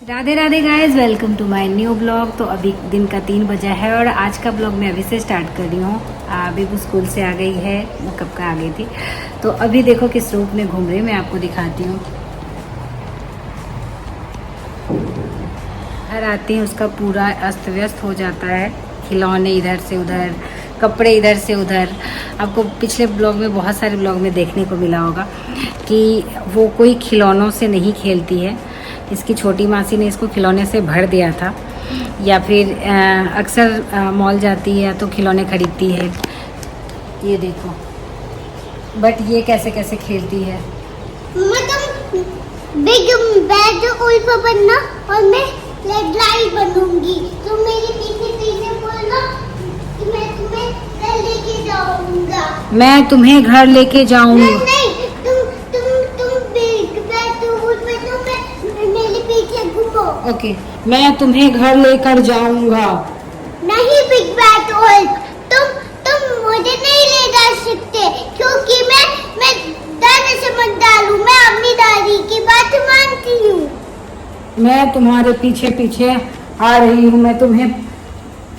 Radhe Radhe guys, welcome to my new blog. तो अभी दिन का 3 बजा है और आज का ब्लॉग मैं अभी से स्टार्ट कर रही हूँ। अभी वो स्कूल से आ गई है, वो कब का आ गई थी। तो अभी देखो किस रूप में घूम रही, मैं आपको दिखाती हूँ। घर आती है उसका पूरा अस्त व्यस्त हो जाता है, खिलौने इधर से उधर, कपड़े इधर से उधर। आपको पिछले ब्लॉग में, बहुत सारे ब्लॉग में देखने को मिला होगा कि वो कोई खिलौनों से नहीं खेलती है। इसकी छोटी मासी ने इसको खिलौने से भर दिया था, या फिर अक्सर मॉल जाती है तो खिलौने खरीदती है। ये देखो, बट ये कैसे कैसे खेलती है। मतलब बिग बैड उल्फा बनना और मैं रेड लाइट बनूंगी। तो मेरे पीछे पीछे बोलना कि मैं तुम्हें घर लेके जाऊंगा। मैं तुम्हें घर लेके जाऊंगा। नहीं, तुम बिग बैड उल्फा तो मैं मेरे पीछे घूमो। ओके, मैं तुम्हें घर लेकर जाऊंगा। नहीं बिग बैड उल्फ, तुम मुझे नहीं ले जा सकते क्योंकि मैं दादा समझदार हूँ। मैं अपनी दादी की बात मानती हूँ। मैं तुम्हारे पीछे पीछे आ रही हूँ। मैं तुम्हें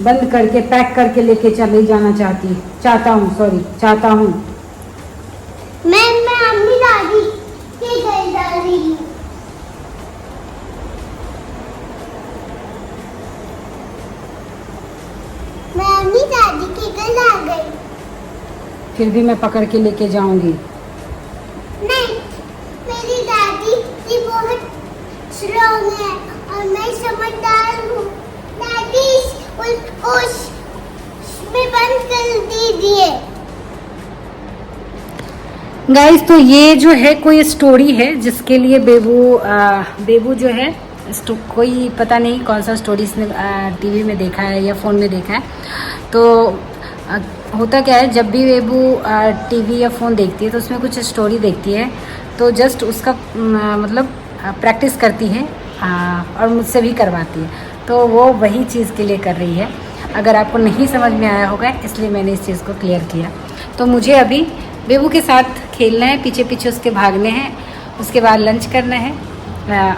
बंद करके पैक करके लेके चले जाना चाहता हूँ। मैं अपनी दादी के घर जा रही हूँ। मैं अपनी दादी के घर आ गई। फिर भी मैं पकड़ के लेके जाऊंगी। नहीं, मेरी दादी की बहुत स्ट्रॉन्ग है और मैं समझदार हूँ। दादी उस में बंद कर दीजिए। गाइस, तो ये जो है कोई स्टोरी है जिसके लिए बेबू जो है कोई पता नहीं कौन सा स्टोरी इसने टीवी में देखा है या फ़ोन में देखा है। तो होता क्या है, जब भी बेबू टीवी या फ़ोन देखती है तो उसमें कुछ स्टोरी देखती है, तो जस्ट उसका मतलब प्रैक्टिस करती है और मुझसे भी करवाती है। तो वो वही चीज़ के लिए कर रही है। अगर आपको नहीं समझ में आया होगा, इसलिए मैंने इस चीज़ को क्लियर किया। तो मुझे अभी बेबू के साथ खेलना है, पीछे पीछे उसके भागने हैं, उसके बाद लंच करना है।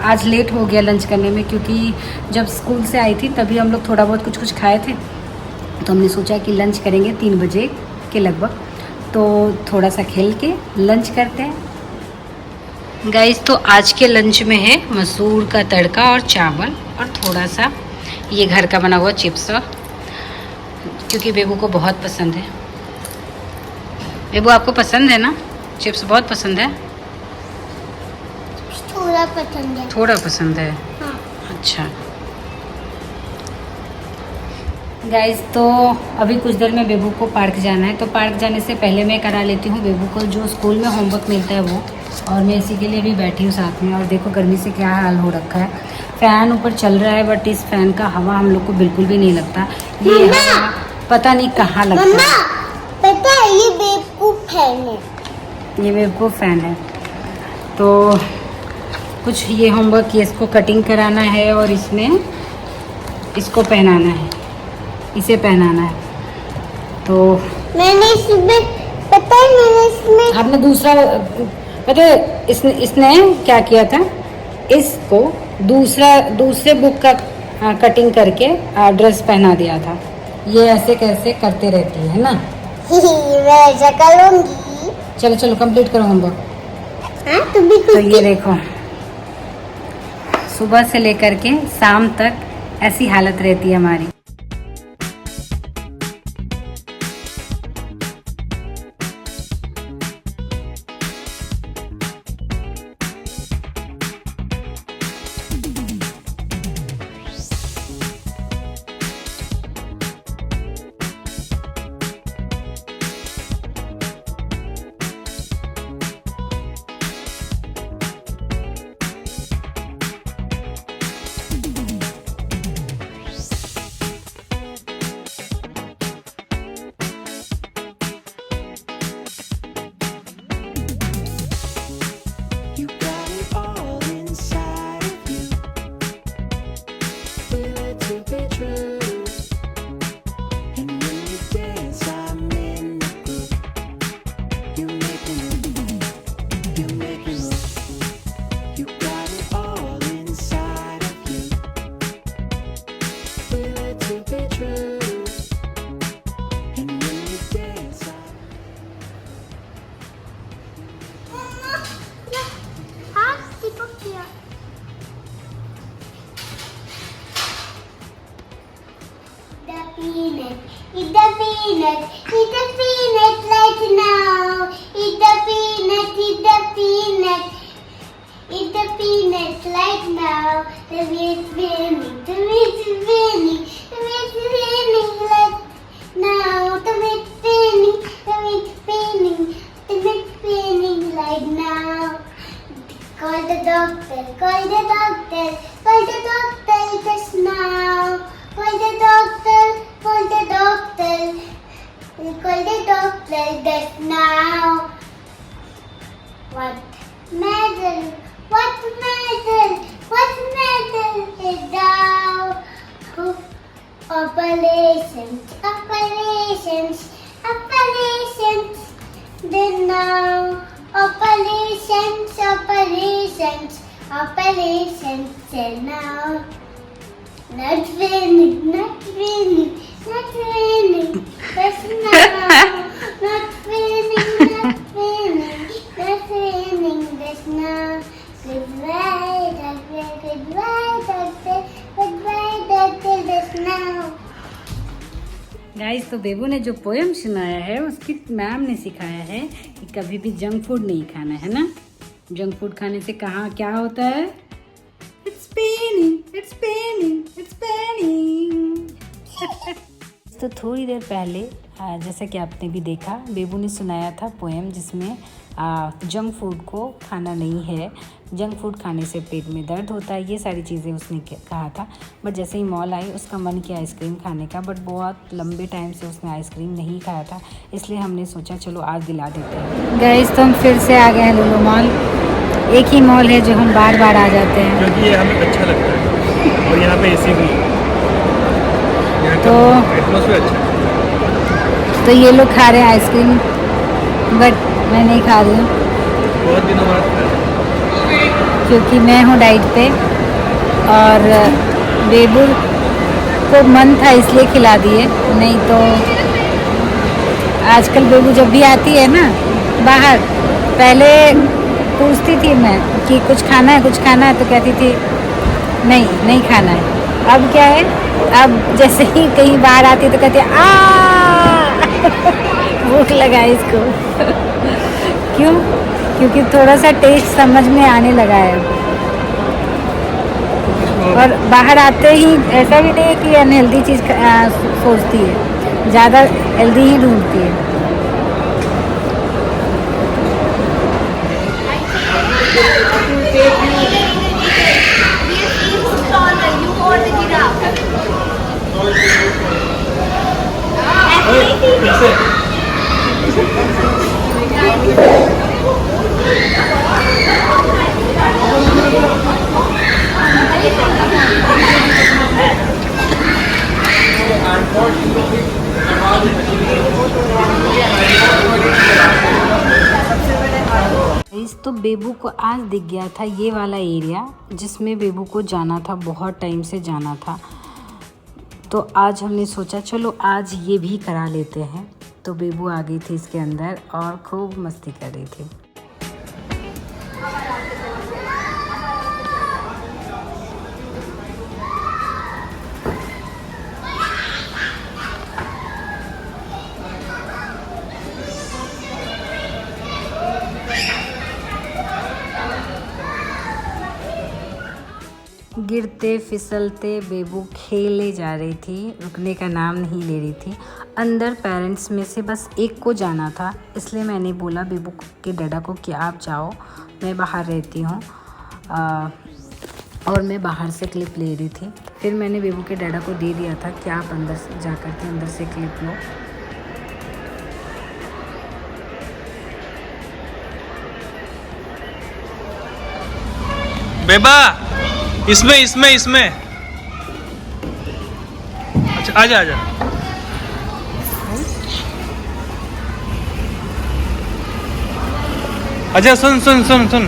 आज लेट हो गया लंच करने में, क्योंकि जब स्कूल से आई थी तभी हम लोग थोड़ा बहुत कुछ खाए थे। तो हमने सोचा कि लंच करेंगे 3 बजे के लगभग, तो थोड़ा सा खेल के लंच करते हैं। गाइस, तो आज के लंच में है मसूर का तड़का और चावल और थोड़ा सा ये घर का बना हुआ चिप्स, क्योंकि बेबू को बहुत पसंद है। बेबू, आपको पसंद है ना चिप्स? बहुत पसंद है। थोड़ा पसंद है। थोड़ा पसंद है। हाँ। अच्छा गाइस, तो अभी कुछ देर में बेबू को पार्क जाना है, तो पार्क जाने से पहले मैं करा लेती हूँ बेबू को जो स्कूल में होमवर्क मिलता है वो। और मैं इसी के लिए भी बैठी हूँ साथ में। और देखो गर्मी से क्या हाल हो रखा है। फ़ैन ऊपर चल रहा है, बट इस फ़ैन का हवा हम लोग को बिल्कुल भी नहीं लगता। ये हवा पता नहीं कहाँ लगता है। पता है, ये बेवकूफ फैन है। ये बेवकूफ़ फ़ैन है। तो कुछ ये होमवर्क, ये इसको कटिंग कराना है और इसमें इसको पहनाना है, इसे पहनाना है। तो मैंने इसमें पता है, मैंने इसमें आपने दूसरा पता है इसने क्या किया था, इसको दूसरे बुक का कटिंग करके ड्रेस पहना दिया था। ये ऐसे कैसे करते रहती है ना। मैं ऐसा करूंगी। चलो चलो कंप्लीट करो होमवर्क। हाँ, तुम भी तो ये देखो, सुबह से लेकर के शाम तक ऐसी हालत रहती है हमारी। the peanut right now. Eat the peanut, eat the peanut. Eat the peanut right now. The wheat's raining, the wheat's raining, the wheat's raining right now. The wheat's raining, the wheat's raining, the wheat's raining right now. Call the doctor, call the doctor, call the doctor just now. Call the doctor, call the doctor, call the doctor just now. What matter? What matter? What matter is now? Operations, operations, operations. Then now. Operations, operations, operations. Then now. Not raining, not raining, not raining. Just now. Not raining, not raining, not raining. Just now. Goodbye, doctor, goodbye, doctor, goodbye, doctor, just now. Guys, तो बेबू ने जो poem सुनाया है उसकी ma'am ने सिखाया है कि कभी भी जंक फूड नहीं खाना है ना। जंक फूड खाने से कहाँ क्या होता है? It's paining, it's paining, it's paining. तो थोड़ी देर पहले जैसा कि आपने भी देखा, बेबू ने सुनाया था पोएम जिसमें जंक फूड को खाना नहीं है, जंक फूड खाने से पेट में दर्द होता है, ये सारी चीज़ें उसने कहा था। बट जैसे ही मॉल आई उसका मन किया आइसक्रीम खाने का, बट बहुत लंबे टाइम से उसने आइसक्रीम नहीं खाया था, इसलिए हमने सोचा चलो आज दिला देते हैं। गाइस, तो हम फिर से आ गए हैं लुलु मॉल। एक ही मॉल है जो हम बार बार आ जाते हैं क्योंकि ये हमें अच्छा लगता है और यहाँ पे एसी भी है, तो एटमॉस्फेयर अच्छा है। तो ये लोग खा रहे हैं आइसक्रीम, बट मैं नहीं खा रही हूँ बहुत दिनों बाद खा रहे हैं। क्योंकि मैं हूँ डाइट पे और बेबू को मन था इसलिए खिला दिए, नहीं तो आजकल बेबू जब भी आती है ना बाहर, पहले पूछती थी मैं कि कुछ खाना है, कुछ खाना है, तो कहती थी नहीं नहीं खाना है। अब क्या है, अब जैसे ही कहीं बाहर आती है तो कहती है भूख लगा है इसको। क्यों? क्योंकि थोड़ा सा टेस्ट समझ में आने लगा है। और बाहर आते ही ऐसा भी नहीं है कि अनहेल्दी चीज़ सोचती है, ज़्यादा हेल्दी ही ढूंढती है। तो बेबू को आज दिख गया था ये वाला एरिया जिसमें बेबू को जाना था, बहुत टाइम से जाना था। तो आज हमने सोचा चलो आज ये भी करा लेते हैं। तो बेबू आ गई थी इसके अंदर और खूब मस्ती कर रही थी। गिरते फिसलते बेबू खेले जा रही थी, रुकने का नाम नहीं ले रही थी। अंदर पेरेंट्स में से बस एक को जाना था, इसलिए मैंने बोला बेबू के डैडा को कि आप जाओ, मैं बाहर रहती हूँ। और मैं बाहर से क्लिप ले रही थी। फिर मैंने बेबू के डैडा को दे दिया था कि आप अंदर से जा कर के अंदर से क्लिप लो। बेबा इसमें इसमें इसमें अच्छा आजा आजा। अच्छा सुन सुन सुन सुन,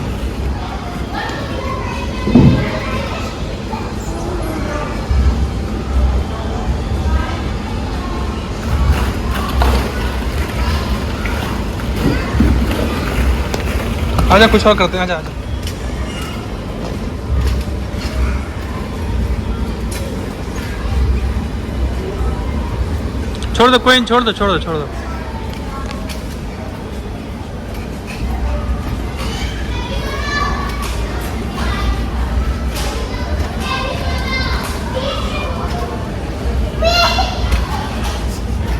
आजा कुछ और करते हैं, आजा आजा। छोड़ दो, कोई नहीं, छोड़ दो छोड़ दो छोड़ दो।